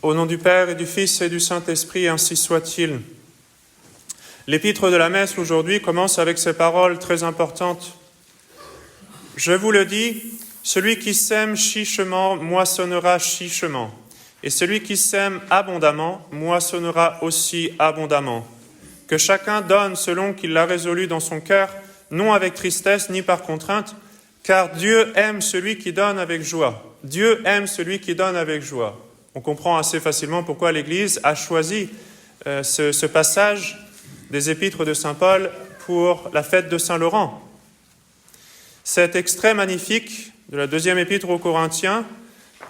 Au nom du Père et du Fils et du Saint-Esprit, ainsi soit-il. L'épître de la messe aujourd'hui commence avec ces paroles très importantes. Je vous le dis, celui qui sème chichement moissonnera chichement, et celui qui sème abondamment moissonnera aussi abondamment. Que chacun donne selon qu'il l'a résolu dans son cœur, non avec tristesse ni par contrainte, car Dieu aime celui qui donne avec joie. Dieu aime celui qui donne avec joie. On comprend assez facilement pourquoi l'Église a choisi ce passage des épîtres de saint Paul pour la fête de Saint-Laurent. Cet extrait magnifique de la deuxième épître aux Corinthiens,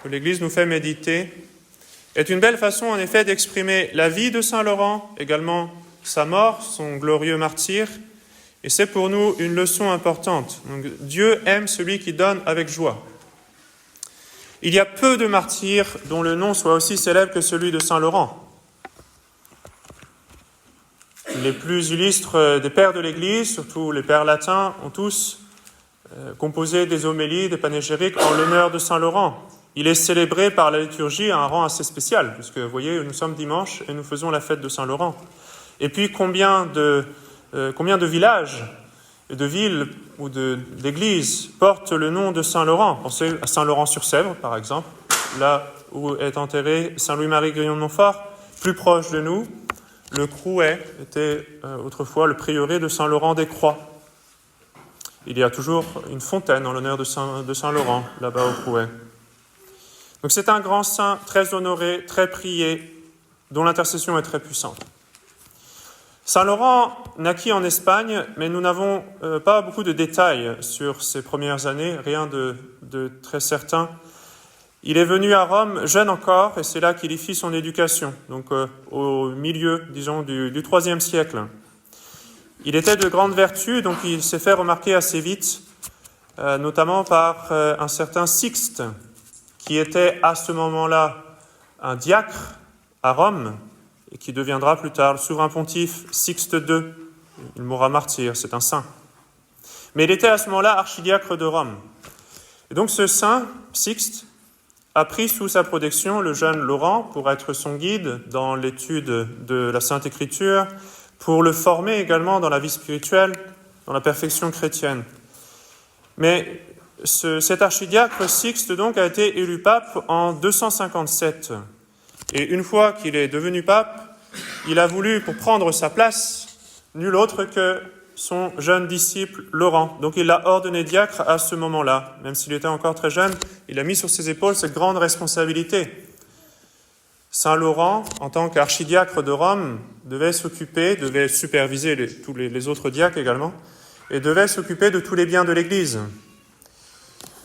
que l'Église nous fait méditer, est une belle façon en effet d'exprimer la vie de Saint-Laurent, également sa mort, son glorieux martyre, et c'est pour nous une leçon importante. Donc, Dieu aime celui qui donne avec joie. Il y a peu de martyrs dont le nom soit aussi célèbre que celui de Saint-Laurent. Les plus illustres des pères de l'Église, surtout les pères latins, ont tous composé des homélies, des panégyriques en l'honneur de Saint-Laurent. Il est célébré par la liturgie à un rang assez spécial, puisque vous voyez, nous sommes dimanche et nous faisons la fête de Saint-Laurent. Et puis combien de villages, de villes ou d'églises portent le nom de Saint-Laurent. Pensez à Saint-Laurent-sur-Sèvre, par exemple, là où est enterré Saint-Louis-Marie Grignon de Montfort. Plus proche de nous, le Crouet était autrefois le prieuré de Saint-Laurent-des-Croix. Il y a toujours une fontaine en l'honneur de Saint-Laurent, là-bas au Crouet. Donc c'est un grand saint très honoré, très prié, dont l'intercession est très puissante. Saint-Laurent naquit en Espagne, mais nous n'avons pas beaucoup de détails sur ses premières années, rien de très certain. Il est venu à Rome jeune encore, et c'est là qu'il y fit son éducation, donc au milieu, disons, du IIIe siècle. Il était de grande vertu, donc il s'est fait remarquer assez vite, notamment par un certain Sixte, qui était à ce moment-là un diacre à Rome, et qui deviendra plus tard le souverain pontife Sixte II. Il mourra martyr, c'est un saint. Mais il était à ce moment-là archidiacre de Rome. Et donc ce saint, Sixte, a pris sous sa protection le jeune Laurent pour être son guide dans l'étude de la Sainte Écriture, pour le former également dans la vie spirituelle, dans la perfection chrétienne. Mais cet archidiacre Sixte donc a été élu pape en 257. Et une fois qu'il est devenu pape, il a voulu, pour prendre sa place, nul autre que son jeune disciple Laurent. Donc il l'a ordonné diacre à ce moment-là. Même s'il était encore très jeune, il a mis sur ses épaules cette grande responsabilité. Saint Laurent, en tant qu'archidiacre de Rome, devait superviser tous les autres diacres également, et devait s'occuper de tous les biens de l'Église.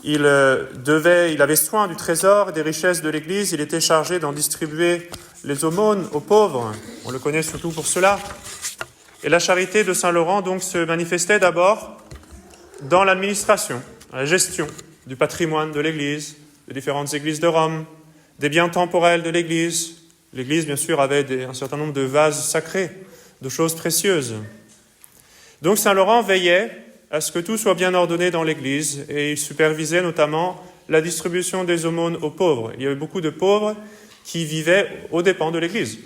Il avait soin du trésor et des richesses de l'Église, il était chargé d'en distribuer les aumônes aux pauvres, on le connaît surtout pour cela. Et la charité de Saint Laurent donc se manifestait d'abord dans l'administration, la gestion du patrimoine de l'Église, des différentes églises de Rome, des biens temporels de l'Église. L'Église, bien sûr, avait un certain nombre de vases sacrés, de choses précieuses. Donc Saint Laurent veillait à ce que tout soit bien ordonné dans l'Église, et il supervisait notamment la distribution des aumônes aux pauvres. Il y avait beaucoup de pauvres qui vivaient aux dépens de l'Église.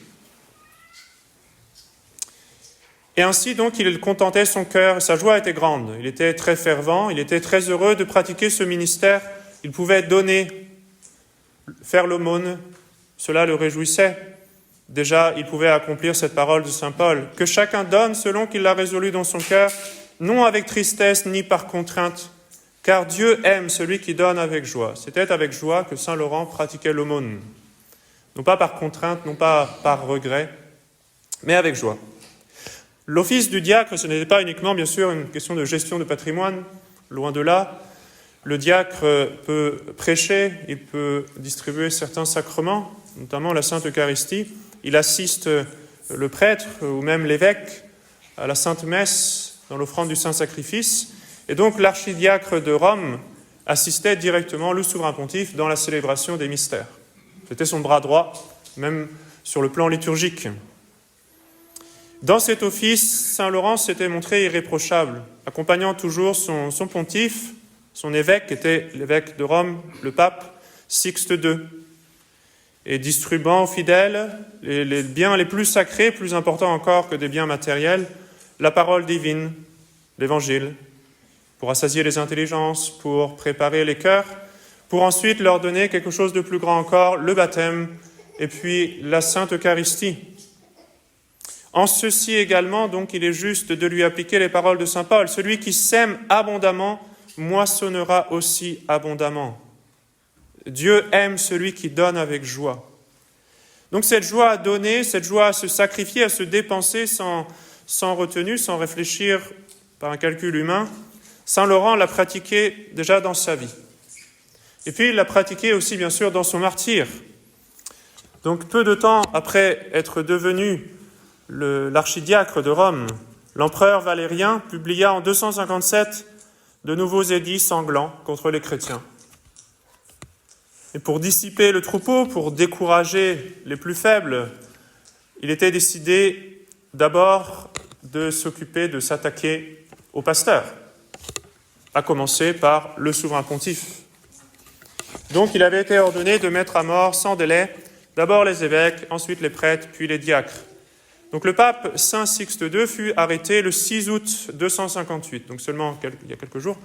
Et ainsi, donc, il contentait son cœur, sa joie était grande. Il était très fervent, il était très heureux de pratiquer ce ministère. Il pouvait donner, faire l'aumône, cela le réjouissait. Déjà, il pouvait accomplir cette parole de saint Paul, « Que chacun donne selon qu'il l'a résolu dans son cœur, non avec tristesse ni par contrainte, car Dieu aime celui qui donne avec joie. » C'était avec joie que saint Laurent pratiquait l'aumône. Non pas par contrainte, non pas par regret, mais avec joie. L'office du diacre, ce n'était pas uniquement, bien sûr, une question de gestion de patrimoine, loin de là. Le diacre peut prêcher, il peut distribuer certains sacrements, notamment la Sainte Eucharistie. Il assiste le prêtre ou même l'évêque à la Sainte Messe dans l'offrande du Saint-Sacrifice. Et donc l'archidiacre de Rome assistait directement le souverain pontife dans la célébration des mystères. C'était son bras droit, même sur le plan liturgique. Dans cet office, saint Laurent s'était montré irréprochable, accompagnant toujours son pontife, son évêque, qui était l'évêque de Rome, le pape Sixte II. et distribuant aux fidèles les biens les plus sacrés, plus importants encore que des biens matériels, la parole divine, l'Évangile, pour rassasier les intelligences, pour préparer les cœurs, pour ensuite leur donner quelque chose de plus grand encore, le baptême, et puis la Sainte Eucharistie. En ceci également, donc, il est juste de lui appliquer les paroles de saint Paul. Celui qui sème abondamment moissonnera aussi abondamment. Dieu aime celui qui donne avec joie. Donc cette joie à donner, cette joie à se sacrifier, à se dépenser sans retenue, sans réfléchir par un calcul humain, saint Laurent l'a pratiqué déjà dans sa vie. Et puis il l'a pratiqué aussi bien sûr dans son martyre. Donc peu de temps après être devenu l'archidiacre de Rome, l'empereur Valérien publia en 257 de nouveaux édits sanglants contre les chrétiens. Et pour dissiper le troupeau, pour décourager les plus faibles, il était décidé d'abord de s'attaquer aux pasteurs, à commencer par le souverain pontife. Donc il avait été ordonné de mettre à mort sans délai d'abord les évêques, ensuite les prêtres, puis les diacres. Donc le pape Saint Sixte II fut arrêté le 6 août 258, donc seulement il y a quelques jours.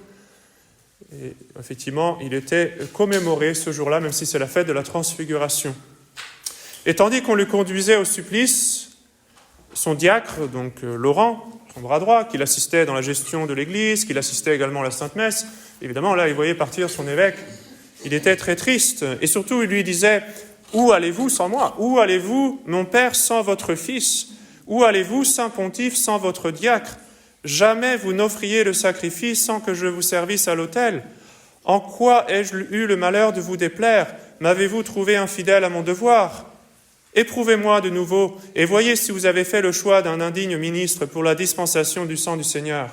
Et effectivement, il était commémoré ce jour-là, même si c'est la fête de la Transfiguration. Et tandis qu'on lui conduisait au supplice, son diacre, donc Laurent, son bras droit, qui l'assistait dans la gestion de l'Église, qui l'assistait également à la Sainte Messe, évidemment, là, il voyait partir son évêque. Il était très triste. Et surtout, il lui disait « Où allez-vous sans moi ? Où allez-vous, mon Père, sans votre Fils ? Où allez-vous, Saint Pontife, sans votre diacre ? Jamais vous n'offriez le sacrifice sans que je vous servisse à l'autel. En quoi ai-je eu le malheur de vous déplaire ? M'avez-vous trouvé infidèle à mon devoir ? Éprouvez-moi de nouveau et voyez si vous avez fait le choix d'un indigne ministre pour la dispensation du sang du Seigneur. »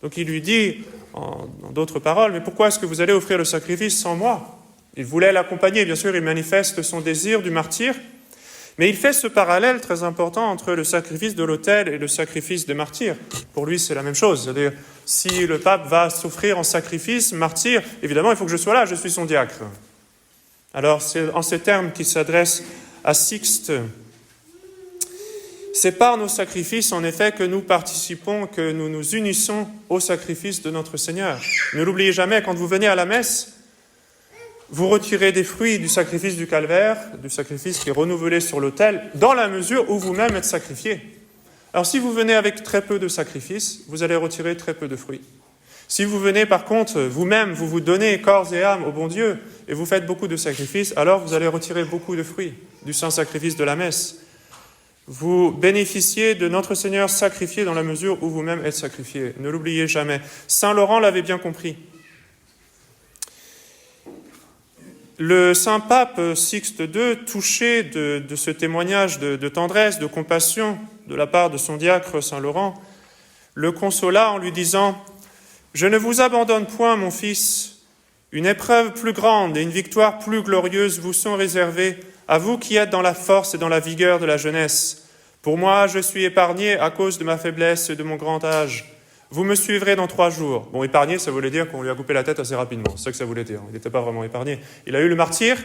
Donc il lui dit, en d'autres paroles, « Mais pourquoi est-ce que vous allez offrir le sacrifice sans moi ?» Il voulait l'accompagner, bien sûr, il manifeste son désir du martyr, mais il fait ce parallèle très important entre le sacrifice de l'autel et le sacrifice des martyrs. Pour lui, c'est la même chose. C'est-à-dire, si le pape va s'offrir en sacrifice, martyr, évidemment, il faut que je sois là, je suis son diacre. Alors, c'est en ces termes qu'il s'adresse à Sixte. C'est par nos sacrifices, en effet, que nous participons, que nous nous unissons au sacrifice de notre Seigneur. Ne l'oubliez jamais, quand vous venez à la messe, vous retirez des fruits du sacrifice du calvaire, du sacrifice qui est renouvelé sur l'autel, dans la mesure où vous-même êtes sacrifié. Alors si vous venez avec très peu de sacrifices, vous allez retirer très peu de fruits. Si vous venez par contre, vous-même, vous vous donnez corps et âme au bon Dieu, et vous faites beaucoup de sacrifices, alors vous allez retirer beaucoup de fruits du saint sacrifice de la messe. Vous bénéficiez de notre Seigneur sacrifié dans la mesure où vous-même êtes sacrifié. Ne l'oubliez jamais. Saint Laurent l'avait bien compris. Le saint pape Sixte II, touché de ce témoignage de tendresse, de compassion de la part de son diacre saint Laurent, le consola en lui disant « Je ne vous abandonne point, mon fils. Une épreuve plus grande et une victoire plus glorieuse vous sont réservées, à vous qui êtes dans la force et dans la vigueur de la jeunesse. Pour moi, je suis épargné à cause de ma faiblesse et de mon grand âge. Vous me suivrez dans 3 jours. » Bon, épargné, ça voulait dire qu'on lui a coupé la tête assez rapidement. C'est ça que ça voulait dire. Il n'était pas vraiment épargné. Il a eu le martyre,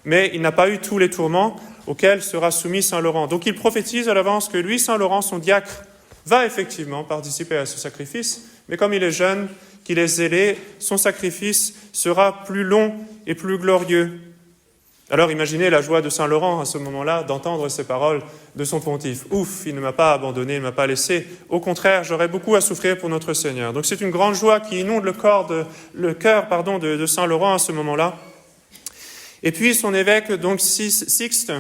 mais il n'a pas eu tous les tourments auxquels sera soumis saint Laurent. Donc il prophétise à l'avance que lui, saint Laurent, son diacre, va effectivement participer à ce sacrifice, mais comme il est jeune, qu'il est zélé, son sacrifice sera plus long et plus glorieux. Alors imaginez la joie de saint Laurent à ce moment-là d'entendre ces paroles de son pontife. Ouf, il ne m'a pas abandonné, il ne m'a pas laissé. Au contraire, j'aurais beaucoup à souffrir pour notre Seigneur. Donc c'est une grande joie qui inonde le cœur de saint Laurent à ce moment-là. Et puis son évêque, donc Sixte,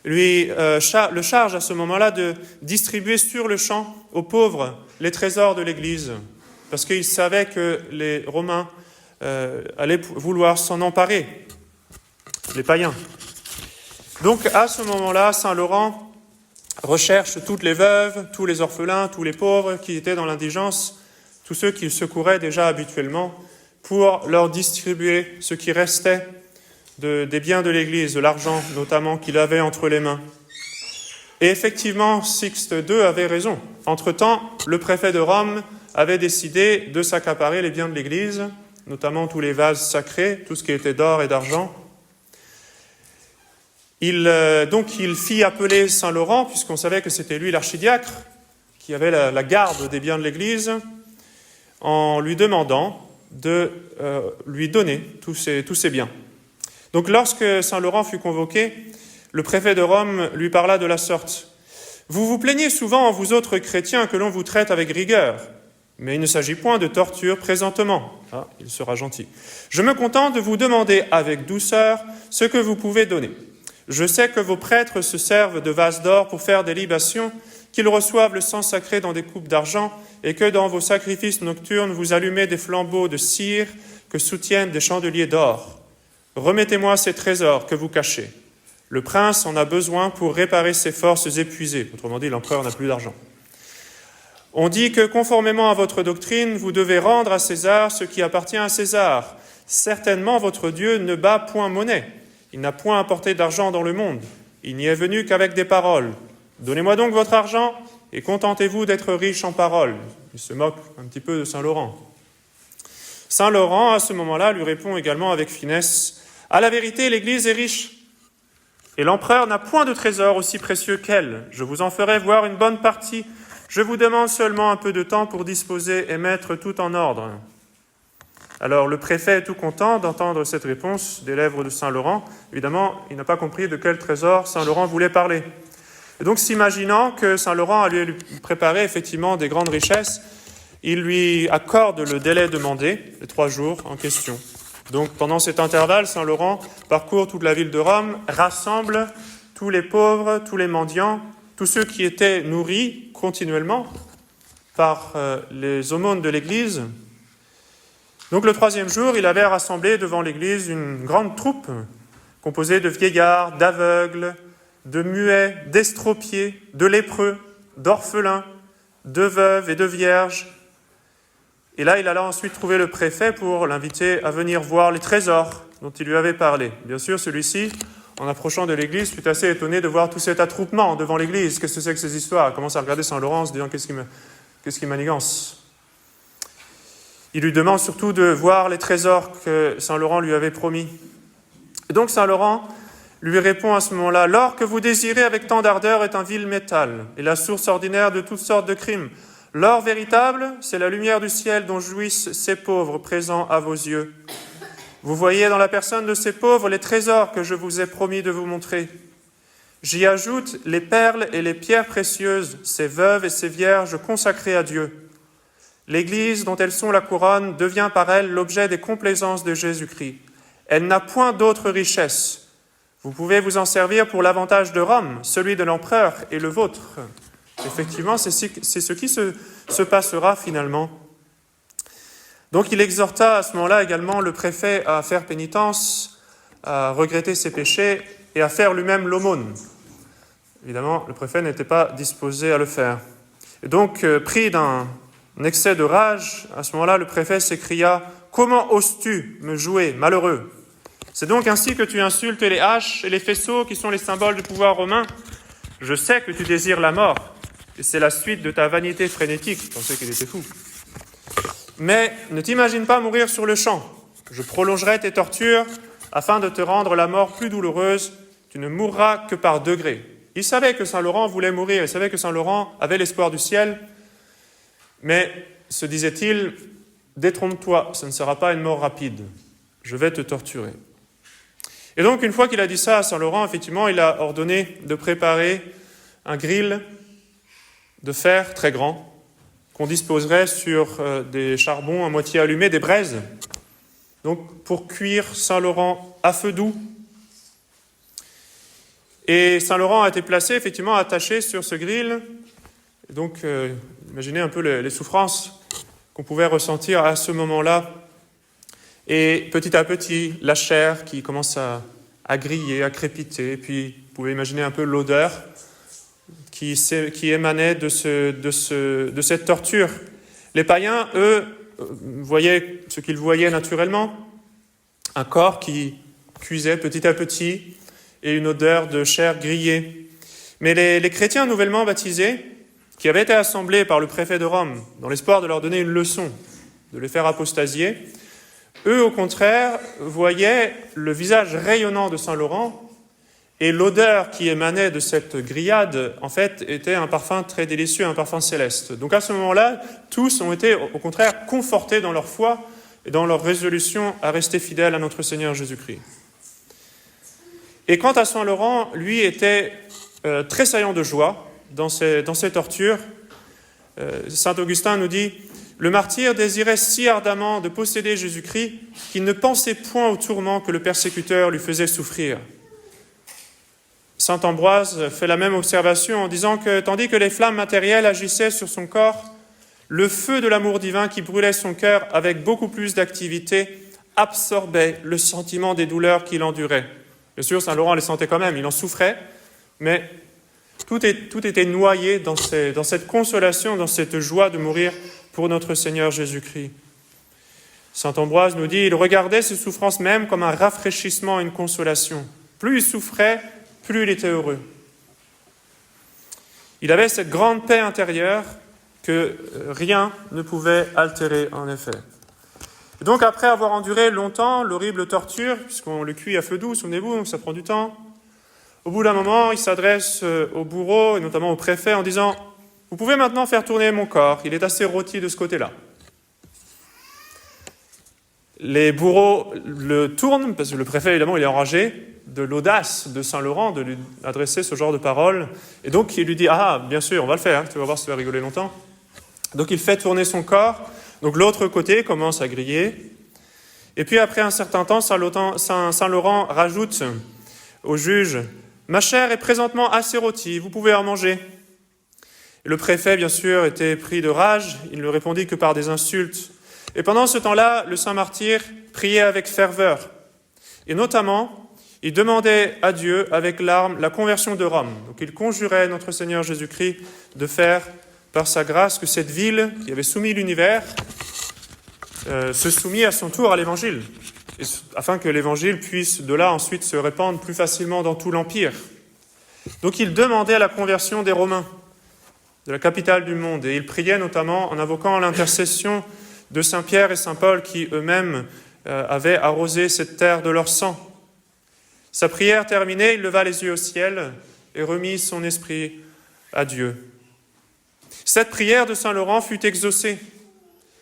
lui le charge à ce moment-là de distribuer sur le champ aux pauvres les trésors de l'Église, parce qu'il savait que les Romains allaient vouloir s'en emparer. Les païens. Donc à ce moment-là, saint Laurent recherche toutes les veuves, tous les orphelins, tous les pauvres qui étaient dans l'indigence, tous ceux qu'il secourait déjà habituellement, pour leur distribuer ce qui restait des biens de l'Église, de l'argent notamment qu'il avait entre les mains. Et effectivement, Sixte II avait raison. Entre-temps, le préfet de Rome avait décidé de s'accaparer les biens de l'Église, notamment tous les vases sacrés, tout ce qui était d'or et d'argent. Donc il fit appeler Saint Laurent, puisqu'on savait que c'était lui l'archidiacre, qui avait la garde des biens de l'Église, en lui demandant de lui donner tous ses biens. Donc lorsque Saint Laurent fut convoqué, le préfet de Rome lui parla de la sorte. « Vous vous plaignez souvent, vous autres chrétiens, que l'on vous traite avec rigueur, mais il ne s'agit point de torture présentement. » Ah, il sera gentil. « Je me contente de vous demander avec douceur ce que vous pouvez donner. Je sais que vos prêtres se servent de vases d'or pour faire des libations, qu'ils reçoivent le sang sacré dans des coupes d'argent, et que dans vos sacrifices nocturnes, vous allumez des flambeaux de cire que soutiennent des chandeliers d'or. Remettez-moi ces trésors que vous cachez. Le prince en a besoin pour réparer ses forces épuisées. » Autrement dit, l'empereur n'a plus d'argent. « On dit que, conformément à votre doctrine, vous devez rendre à César ce qui appartient à César. Certainement, votre Dieu ne bat point monnaie. Il n'a point apporté d'argent dans le monde. Il n'y est venu qu'avec des paroles. Donnez-moi donc votre argent et contentez-vous d'être riche en paroles. » Il se moque un petit peu de Saint Laurent. Saint Laurent, à ce moment-là, lui répond également avec finesse « À la vérité, l'Église est riche. Et l'empereur n'a point de trésor aussi précieux qu'elle. Je vous en ferai voir une bonne partie. Je vous demande seulement un peu de temps pour disposer et mettre tout en ordre. » Alors le préfet est tout content d'entendre cette réponse des lèvres de Saint Laurent. Évidemment, il n'a pas compris de quel trésor Saint Laurent voulait parler. Et donc, s'imaginant que Saint Laurent allait lui préparer effectivement des grandes richesses, il lui accorde le délai demandé, les 3 jours en question. Donc, pendant cet intervalle, Saint Laurent parcourt toute la ville de Rome, rassemble tous les pauvres, tous les mendiants, tous ceux qui étaient nourris continuellement par les aumônes de l'Église. Donc, le 3e jour, il avait rassemblé devant l'Église une grande troupe composée de vieillards, d'aveugles, de muets, d'estropiés, de lépreux, d'orphelins, de veuves et de vierges. Et là, il alla ensuite trouver le préfet pour l'inviter à venir voir les trésors dont il lui avait parlé. Bien sûr, celui-ci, en approchant de l'église, fut assez étonné de voir tout cet attroupement devant l'église. Qu'est-ce que c'est que ces histoires? Il commence à regarder Saint Laurent en se disant qu'est-ce qui manigance. Il lui demande surtout de voir les trésors que Saint Laurent lui avait promis. Et donc Saint Laurent lui répond à ce moment-là « L'or que vous désirez avec tant d'ardeur est un vil métal et la source ordinaire de toutes sortes de crimes. L'or véritable, c'est la lumière du ciel dont jouissent ces pauvres présents à vos yeux. Vous voyez dans la personne de ces pauvres les trésors que je vous ai promis de vous montrer. J'y ajoute les perles et les pierres précieuses, ces veuves et ces vierges consacrées à Dieu. L'Église, dont elles sont la couronne, devient par elles l'objet des complaisances de Jésus-Christ. Elle n'a point d'autre richesse. Vous pouvez vous en servir pour l'avantage de Rome, celui de l'empereur et le vôtre. » Effectivement, c'est ce qui se passera finalement. Donc il exhorta à ce moment-là également le préfet à faire pénitence, à regretter ses péchés et à faire lui-même l'aumône. Évidemment, le préfet n'était pas disposé à le faire. Et donc, pris d'un excès de rage, à ce moment-là, le préfet s'écria « Comment oses-tu me jouer, malheureux ? C'est donc ainsi que tu insultes les haches et les faisceaux qui sont les symboles du pouvoir romain. Je sais que tu désires la mort. Et c'est la suite de ta vanité frénétique. » Je pensais qu'il était fou. « Mais ne t'imagine pas mourir sur le champ. Je prolongerai tes tortures afin de te rendre la mort plus douloureuse. Tu ne mourras que par degrés. » Il savait que Saint Laurent voulait mourir. Il savait que Saint Laurent avait l'espoir du ciel. Mais, se disait-il, détrompe-toi, ce ne sera pas une mort rapide. Je vais te torturer. Et donc, une fois qu'il a dit ça à Saint Laurent, effectivement, il a ordonné de préparer un grill de fer très grand qu'on disposerait sur des charbons à moitié allumés, des braises, donc pour cuire Saint Laurent à feu doux. Et Saint Laurent a été placé, effectivement, attaché sur ce grill. Et donc, imaginez un peu les souffrances qu'on pouvait ressentir à ce moment-là. Et petit à petit, la chair qui commence à griller, à crépiter. Et puis, vous pouvez imaginer un peu l'odeur qui émanait de cette torture. Les païens, eux, voyaient ce qu'ils voyaient naturellement, un corps qui cuisait petit à petit et une odeur de chair grillée. Mais les chrétiens nouvellement baptisés, qui avaient été assemblés par le préfet de Rome dans l'espoir de leur donner une leçon, de les faire apostasier, eux, au contraire, voyaient le visage rayonnant de Saint Laurent Et l'odeur qui émanait de cette grillade, en fait, était un parfum très délicieux, un parfum céleste. Donc à ce moment-là, tous ont été, au contraire, confortés dans leur foi et dans leur résolution à rester fidèles à notre Seigneur Jésus-Christ. Et quant à Saint Laurent, lui était tressaillant de joie dans ses tortures. Saint Augustin nous dit « Le martyr désirait si ardemment de posséder Jésus-Christ qu'il ne pensait point aux tourments que le persécuteur lui faisait souffrir. » Saint Ambroise fait la même observation en disant que tandis que les flammes matérielles agissaient sur son corps, le feu de l'amour divin qui brûlait son cœur avec beaucoup plus d'activité absorbait le sentiment des douleurs qu'il endurait. Bien sûr, Saint Laurent les sentait quand même, il en souffrait, mais tout était noyé dans cette consolation, dans cette joie de mourir pour notre Seigneur Jésus-Christ. Saint Ambroise nous dit, il regardait ses souffrances même comme un rafraîchissement et une consolation. Plus il souffrait, plus il était heureux. Il avait cette grande paix intérieure que rien ne pouvait altérer en effet. Et donc après avoir enduré longtemps l'horrible torture, puisqu'on le cuit à feu doux, souvenez-vous, ça prend du temps, au bout d'un moment, il s'adresse au bourreau, et notamment au préfet, en disant « Vous pouvez maintenant faire tourner mon corps, il est assez rôti de ce côté-là. » Les bourreaux le tournent, parce que le préfet, évidemment, il est enragé de l'audace de Saint Laurent de lui adresser ce genre de paroles. Et donc, il lui dit « Ah, bien sûr, on va le faire, tu vas voir si tu vas rigoler longtemps. » Donc, il fait tourner son corps. Donc, l'autre côté commence à griller. Et puis, après un certain temps, Saint Laurent rajoute au juge « Ma chair est présentement assez rôtie, vous pouvez en manger. » Et le préfet, bien sûr, était pris de rage. Il ne répondit que par des insultes. Et pendant ce temps-là, le saint martyr priait avec ferveur. Et notamment, il demandait à Dieu, avec larmes, la conversion de Rome. Donc il conjurait notre Seigneur Jésus-Christ de faire, par sa grâce, que cette ville qui avait soumis l'univers se soumit à son tour à l'Évangile, afin que l'Évangile puisse de là ensuite se répandre plus facilement dans tout l'Empire. Donc il demandait la conversion des Romains, de la capitale du monde, et il priait notamment en invoquant l'intercession de Saint Pierre et Saint Paul qui eux-mêmes avaient arrosé cette terre de leur sang. Sa prière terminée, il leva les yeux au ciel et remit son esprit à Dieu. Cette prière de Saint Laurent fut exaucée.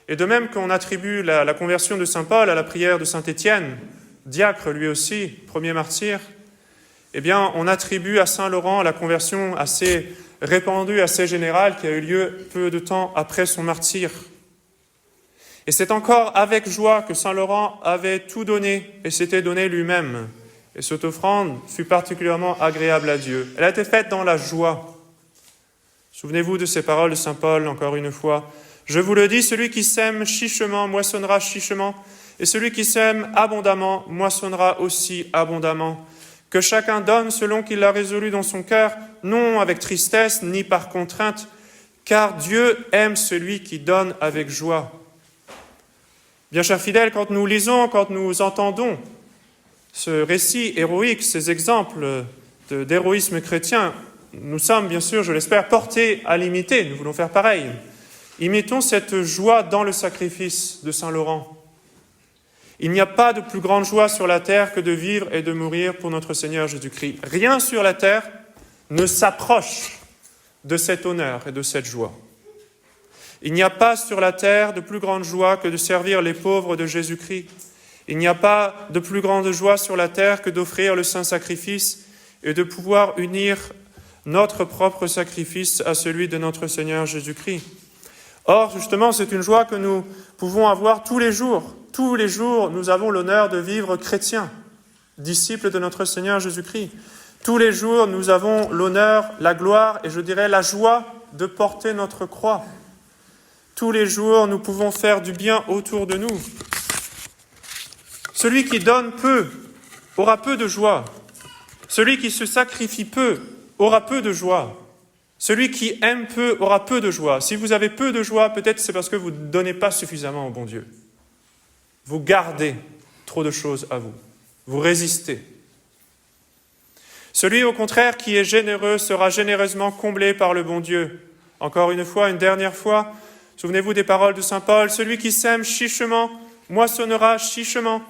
Et de même qu'on attribue la conversion de Saint Paul à la prière de Saint Étienne, diacre lui aussi, premier martyr, eh bien on attribue à Saint Laurent la conversion assez répandue, assez générale, qui a eu lieu peu de temps après son martyre. Et c'est encore avec joie que Saint Laurent avait tout donné et s'était donné lui-même. Et cette offrande fut particulièrement agréable à Dieu. Elle a été faite dans la joie. Souvenez-vous de ces paroles de Saint Paul, encore une fois. « Je vous le dis, celui qui sème chichement moissonnera chichement, et celui qui sème abondamment moissonnera aussi abondamment. Que chacun donne selon qu'il l'a résolu dans son cœur, non avec tristesse ni par contrainte, car Dieu aime celui qui donne avec joie. » Bien chers fidèles, quand nous lisons, quand nous entendons ce récit héroïque, ces exemples d'héroïsme chrétien, nous sommes bien sûr, je l'espère, portés à l'imiter. Nous voulons faire pareil. Imitons cette joie dans le sacrifice de Saint Laurent. Il n'y a pas de plus grande joie sur la terre que de vivre et de mourir pour notre Seigneur Jésus-Christ. Rien sur la terre ne s'approche de cet honneur et de cette joie. Il n'y a pas sur la terre de plus grande joie que de servir les pauvres de Jésus-Christ. Il n'y a pas de plus grande joie sur la terre que d'offrir le saint sacrifice et de pouvoir unir notre propre sacrifice à celui de notre Seigneur Jésus-Christ. Or, justement, c'est une joie que nous pouvons avoir tous les jours. Tous les jours, nous avons l'honneur de vivre chrétiens, disciples de notre Seigneur Jésus-Christ. Tous les jours, nous avons l'honneur, la gloire et je dirais la joie de porter notre croix. Tous les jours, nous pouvons faire du bien autour de nous. Celui qui donne peu aura peu de joie. Celui qui se sacrifie peu aura peu de joie. Celui qui aime peu aura peu de joie. Si vous avez peu de joie, peut-être c'est parce que vous ne donnez pas suffisamment au bon Dieu. Vous gardez trop de choses à vous. Vous résistez. Celui, au contraire, qui est généreux sera généreusement comblé par le bon Dieu. Encore une fois, une dernière fois, souvenez-vous des paroles de saint Paul. Celui qui sème chichement moissonnera chichement.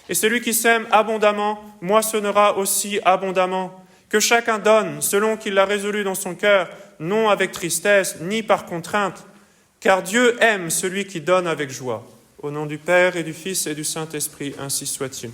Et celui qui sème abondamment moissonnera aussi abondamment. Que chacun donne selon qu'il l'a résolu dans son cœur, non avec tristesse, ni par contrainte, car Dieu aime celui qui donne avec joie. Au nom du Père et du Fils et du Saint-Esprit, ainsi soit-il.